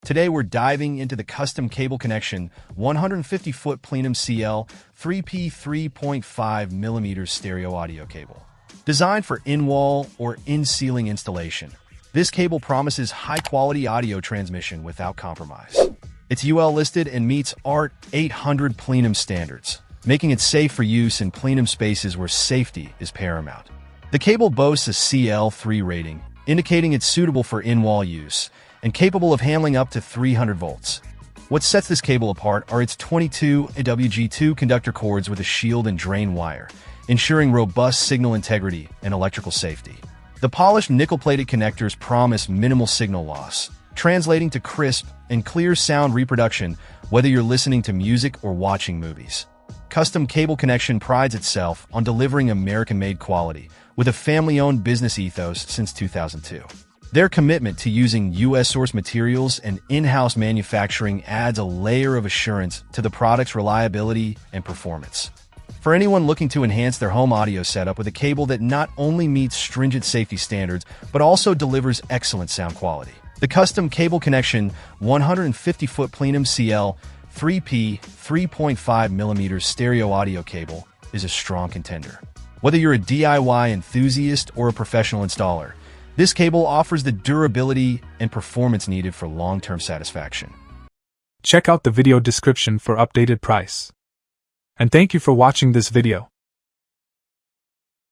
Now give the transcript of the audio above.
Today we're diving into the custom cable connection 150-foot Plenum CL3P 3.5mm stereo audio cable. Designed for in-wall or in-ceiling installation, this cable promises high-quality audio transmission without compromise. It's UL listed and meets ART 800 Plenum standards, making it safe for use in plenum spaces where safety is paramount. The cable boasts a CL3 rating, indicating it's suitable for in-wall use and capable of handling up to 300 volts. What sets this cable apart are its 22 WG2 conductor cords with a shield and drain wire, ensuring robust signal integrity and electrical safety. The polished nickel-plated connectors promise minimal signal loss, translating to crisp and clear sound reproduction whether you're listening to music or watching movies. Custom Cable Connection prides itself on delivering American-made quality with a family-owned business ethos since 2002. Their commitment to using U.S. source materials and in-house manufacturing adds a layer of assurance to the product's reliability and performance. For anyone looking to enhance their home audio setup with a cable that not only meets stringent safety standards, but also delivers excellent sound quality, the custom Cable Connection 150-foot Plenum CL3P 3.5mm stereo audio cable is a strong contender. Whether you're a DIY enthusiast or a professional installer, this cable offers the durability and performance needed for long-term satisfaction. Check out the video description for updated price. And thank you for watching this video.